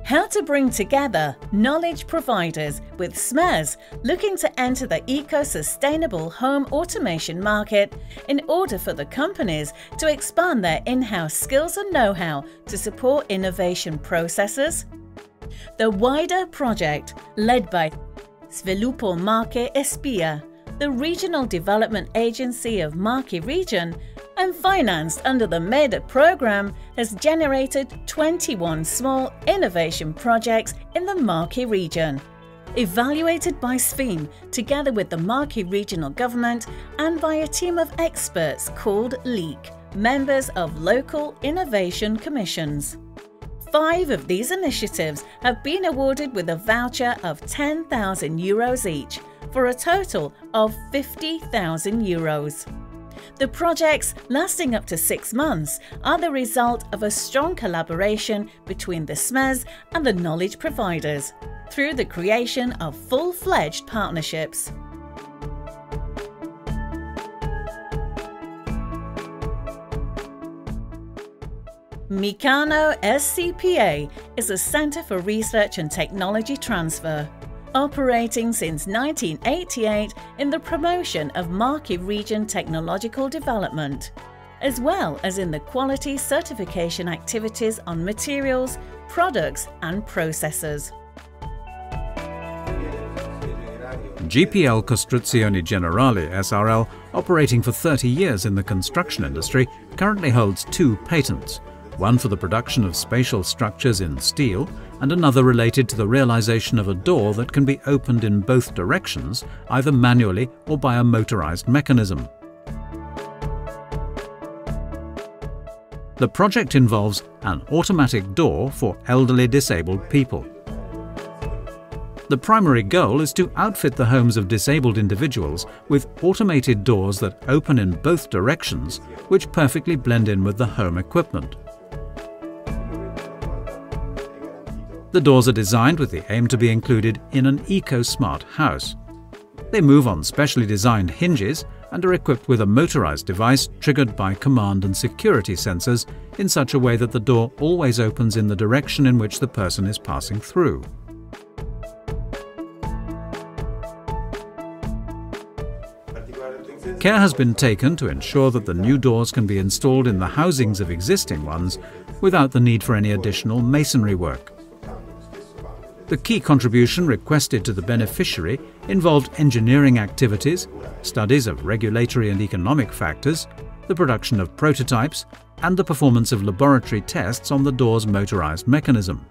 How to bring together knowledge providers with SMEs looking to enter the eco-sustainable home automation market in order for the companies to expand their in-house skills and know-how to support innovation processes. The wider project, led by Sviluppo Marche SpA, the regional development agency of Marche region, and financed under the MEDE program, has generated 21 small innovation projects in the Marche region, evaluated by SVIM together with the Marche regional government and by a team of experts called LEAK, members of local innovation commissions. 5 of these initiatives have been awarded with a voucher of €10,000 each, for a total of €50,000. The projects, lasting up to 6 months, are the result of a strong collaboration between the SMEs and the knowledge providers, through the creation of full-fledged partnerships. Meccano SCPA is a centre for research and technology transfer, operating since 1988 in the promotion of Marche region technological development, as well as in the quality certification activities on materials, products and processes. GPL Costruzioni Generali SRL, operating for 30 years in the construction industry, currently holds 2 patents, one for the production of spatial structures in steel and another related to the realization of a door that can be opened in both directions, either manually or by a motorized mechanism. The project involves an automatic door for elderly disabled people. The primary goal is to outfit the homes of disabled individuals with automated doors that open in both directions, which perfectly blend in with the home equipment. The doors are designed with the aim to be included in an eco-smart house. They move on specially designed hinges and are equipped with a motorized device triggered by command and security sensors in such a way that the door always opens in the direction in which the person is passing through. Care has been taken to ensure that the new doors can be installed in the housings of existing ones without the need for any additional masonry work. The key contribution requested to the beneficiary involved engineering activities, studies of regulatory and economic factors, the production of prototypes, and the performance of laboratory tests on the door's motorized mechanism.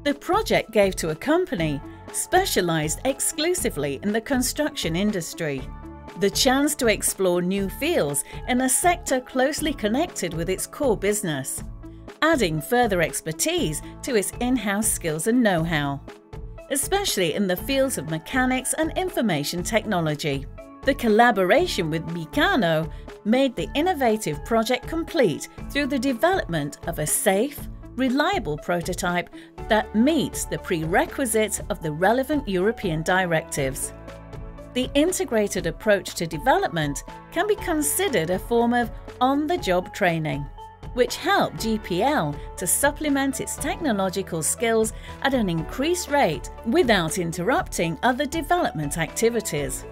The project gave to a company specialized exclusively in the construction industry the chance to explore new fields in a sector closely connected with its core business, adding further expertise to its in-house skills and know-how, especially in the fields of mechanics and information technology. The collaboration with Meccano made the innovative project complete through the development of a safe, reliable prototype that meets the prerequisites of the relevant European directives. The integrated approach to development can be considered a form of on-the-job training, which helped GPL to supplement its technological skills at an increased rate without interrupting other development activities.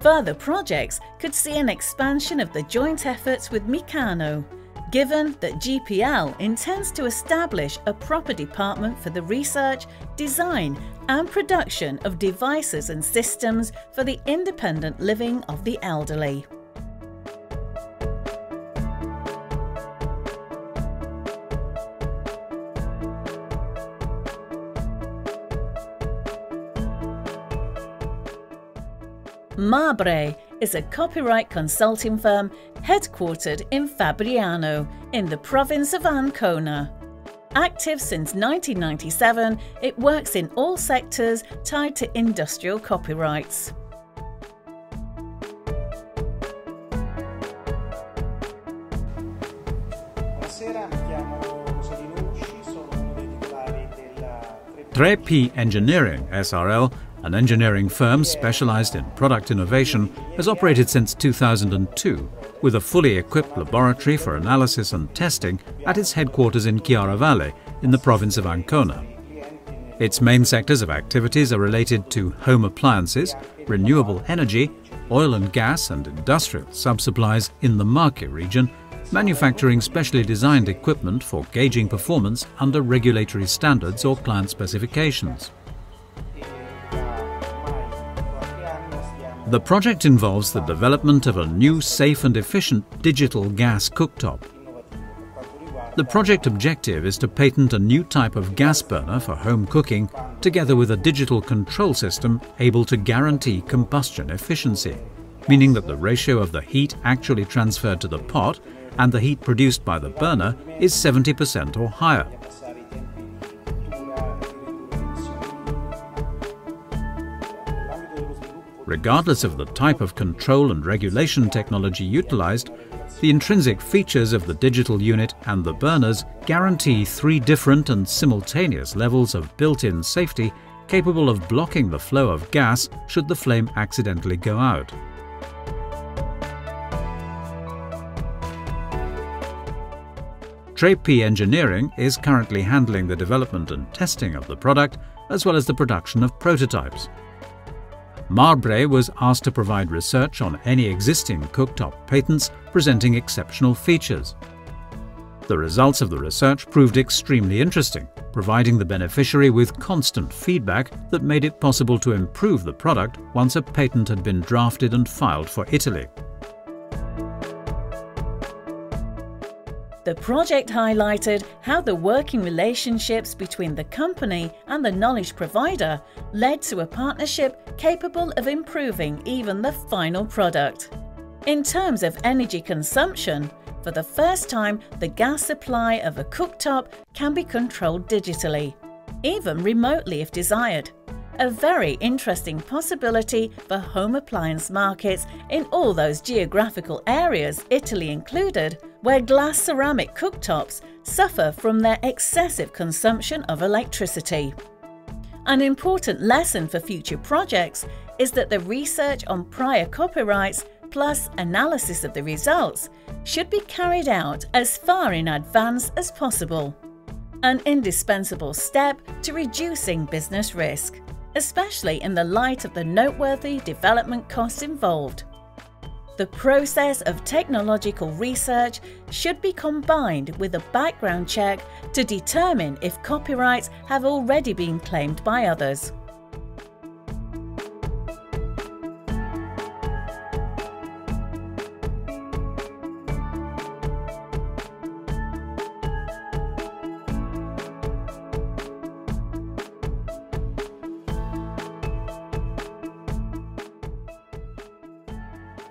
Further projects could see an expansion of the joint efforts with Meccano, given that GPL intends to establish a proper department for the research, design and production of devices and systems for the independent living of the elderly. Membre is a copyright consulting firm headquartered in Fabriano, in the province of Ancona. Active since 1997, it works in all sectors tied to industrial copyrights. Buonasera, mi chiamo P Engineering SRL, an engineering firm specialized in product innovation, has operated since 2002 with a fully equipped laboratory for analysis and testing at its headquarters in Chiaravalle in the province of Ancona. Its main sectors of activities are related to home appliances, renewable energy, oil and gas and industrial subsupplies in the Marche region, manufacturing specially designed equipment for gauging performance under regulatory standards or client specifications. The project involves the development of a new, safe and efficient digital gas cooktop. The project objective is to patent a new type of gas burner for home cooking, together with a digital control system able to guarantee combustion efficiency, meaning that the ratio of the heat actually transferred to the pot and the heat produced by the burner is 70% or higher. Regardless of the type of control and regulation technology utilized, the intrinsic features of the digital unit and the burners guarantee 3 different and simultaneous levels of built-in safety capable of blocking the flow of gas should the flame accidentally go out. P Engineering is currently handling the development and testing of the product, as well as the production of prototypes. Marche was asked to provide research on any existing cooktop patents presenting exceptional features. The results of the research proved extremely interesting, providing the beneficiary with constant feedback that made it possible to improve the product once a patent had been drafted and filed for Italy. The project highlighted how the working relationships between the company and the knowledge provider led to a partnership capable of improving even the final product. In terms of energy consumption, for the first time, the gas supply of a cooktop can be controlled digitally, even remotely if desired. A very interesting possibility for home appliance markets in all those geographical areas, Italy included, where glass ceramic cooktops suffer from their excessive consumption of electricity. An important lesson for future projects is that the research on prior copyrights plus analysis of the results should be carried out as far in advance as possible. An indispensable step to reducing business risk, especially in the light of the noteworthy development costs involved. The process of technological research should be combined with a background check to determine if copyrights have already been claimed by others.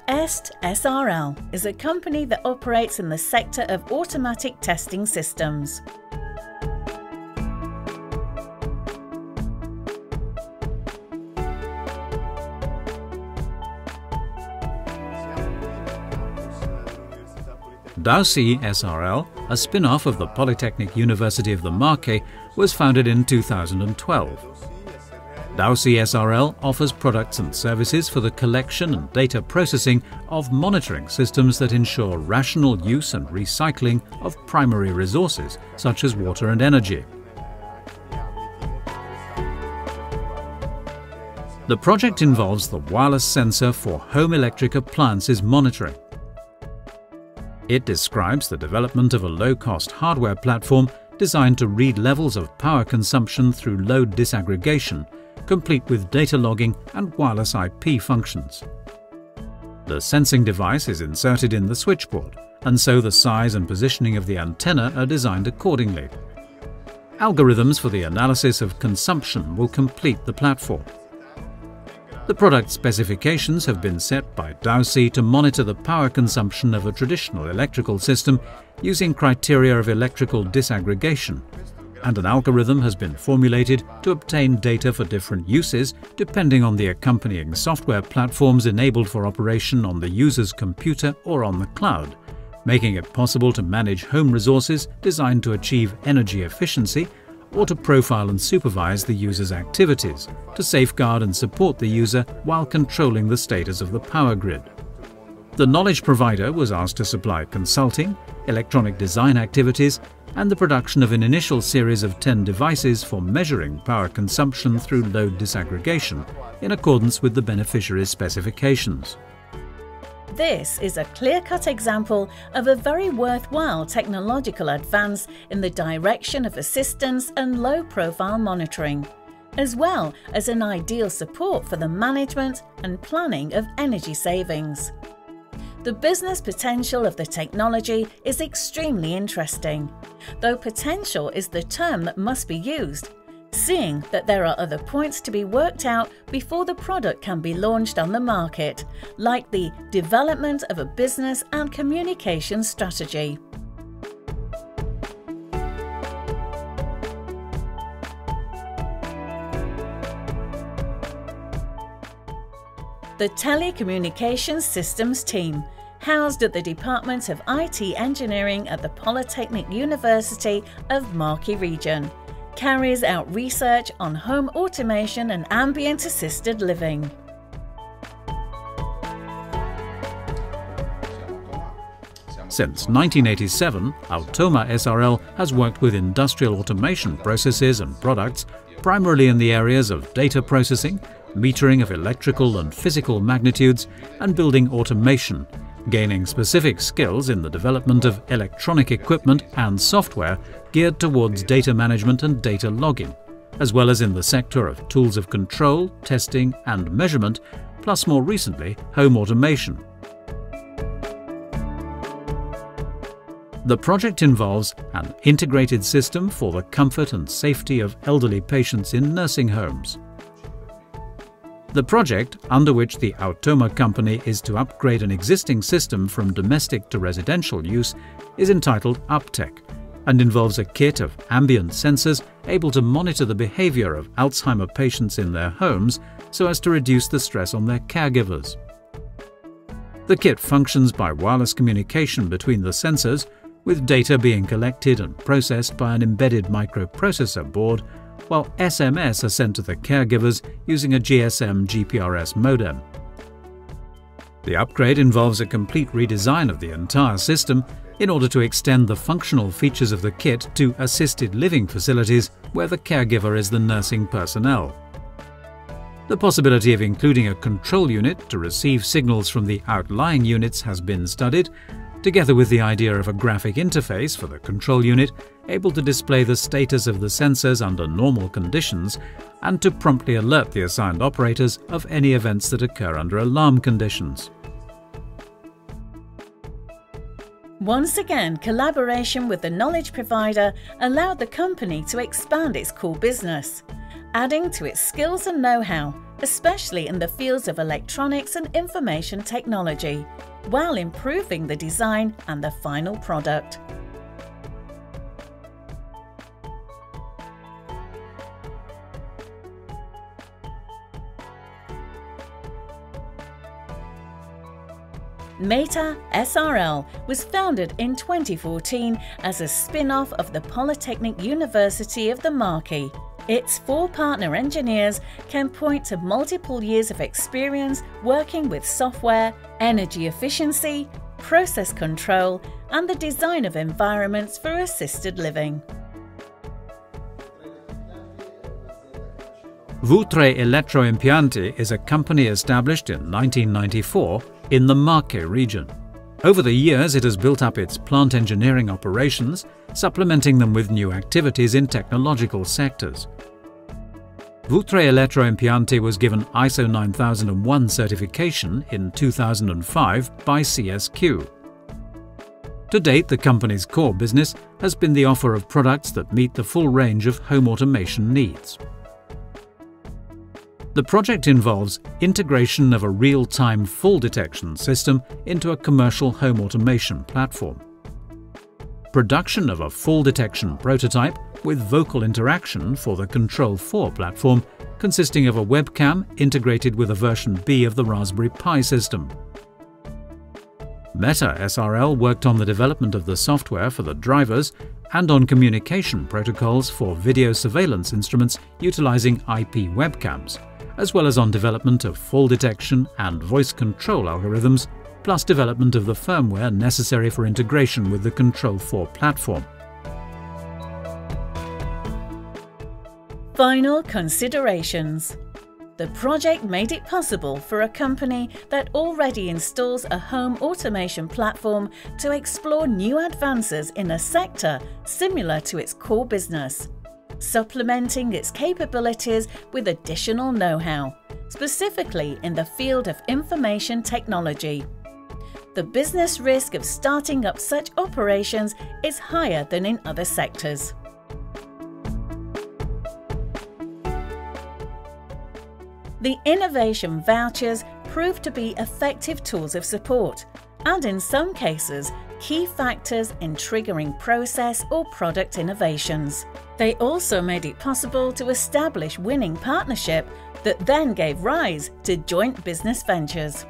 EST SRL is a company that operates in the sector of automatic testing systems. Dausi SRL, a spin-off of the Polytechnic University of the Marche, was founded in 2012. Dausi SRL offers products and services for the collection and data processing of monitoring systems that ensure rational use and recycling of primary resources such as water and energy. The project involves the wireless sensor for home electric appliances monitoring. It describes the development of a low-cost hardware platform designed to read levels of power consumption through load disaggregation, complete with data logging and wireless IP functions. The sensing device is inserted in the switchboard, and so the size and positioning of the antenna are designed accordingly. Algorithms for the analysis of consumption will complete the platform. The product specifications have been set by Dausi to monitor the power consumption of a traditional electrical system using criteria of electrical disaggregation, and an algorithm has been formulated to obtain data for different uses depending on the accompanying software platforms enabled for operation on the user's computer or on the cloud, making it possible to manage home resources designed to achieve energy efficiency, or to profile and supervise the user's activities, to safeguard and support the user while controlling the status of the power grid. The knowledge provider was asked to supply consulting, electronic design activities, and the production of an initial series of 10 devices for measuring power consumption through load disaggregation in accordance with the beneficiary's specifications. This is a clear-cut example of a very worthwhile technological advance in the direction of assistance and low-profile monitoring, as well as an ideal support for the management and planning of energy savings. The business potential of the technology is extremely interesting, though potential is the term that must be used, seeing that there are other points to be worked out before the product can be launched on the market, like the development of a business and communication strategy. The Telecommunications Systems team, housed at the Department of IT Engineering at the Polytechnic University of Marche region, carries out research on home automation and ambient assisted living. Since 1987, Automa SRL has worked with industrial automation processes and products, primarily in the areas of data processing, metering of electrical and physical magnitudes, and building automation, gaining specific skills in the development of electronic equipment and software geared towards data management and data logging, as well as in the sector of tools of control, testing and measurement, plus more recently, home automation. The project involves an integrated system for the comfort and safety of elderly patients in nursing homes. The project, under which the Automa company is to upgrade an existing system from domestic to residential use, is entitled UpTech and involves a kit of ambient sensors able to monitor the behavior of Alzheimer patients in their homes so as to reduce the stress on their caregivers. The kit functions by wireless communication between the sensors, with data being collected and processed by an embedded microprocessor board, while SMS are sent to the caregivers using a GSM GPRS modem. The upgrade involves a complete redesign of the entire system in order to extend the functional features of the kit to assisted living facilities where the caregiver is the nursing personnel. The possibility of including a control unit to receive signals from the outlying units has been studied, together with the idea of a graphic interface for the control unit able to display the status of the sensors under normal conditions and to promptly alert the assigned operators of any events that occur under alarm conditions. Once again, collaboration with the knowledge provider allowed the company to expand its core business, adding to its skills and know-how, especially in the fields of electronics and information technology, while improving the design and the final product. Mettere SRL was founded in 2014 as a spin-off of the Polytechnic University of the Marche. Its 4 partner engineers can point to multiple years of experience working with software, energy efficiency, process control, and the design of environments for assisted living. V3 Elettroimpianti is a company established in 1994 in the Marche region. Over the years, it has built up its plant engineering operations, supplementing them with new activities in technological sectors. V3 Elettroimpianti was given ISO 9001 certification in 2005 by CSQ. To date, the company's core business has been the offer of products that meet the full range of home automation needs. The project involves integration of a real-time fall detection system into a commercial home automation platform, production of a fall detection prototype with vocal interaction for the Control 4 platform, consisting of a webcam integrated with a version B of the Raspberry Pi system. Mettere SRL worked on the development of the software for the drivers, and on communication protocols for video surveillance instruments utilizing IP webcams, as well as on development of fall detection and voice control algorithms, plus development of the firmware necessary for integration with the Control 4 platform. Final considerations. The project made it possible for a company that already installs a home automation platform to explore new advances in a sector similar to its core business, supplementing its capabilities with additional know-how, specifically in the field of information technology. The business risk of starting up such operations is higher than in other sectors. The innovation vouchers prove to be effective tools of support, and in some cases, key factors in triggering process or product innovations. They also made it possible to establish winning partnership that then gave rise to joint business ventures.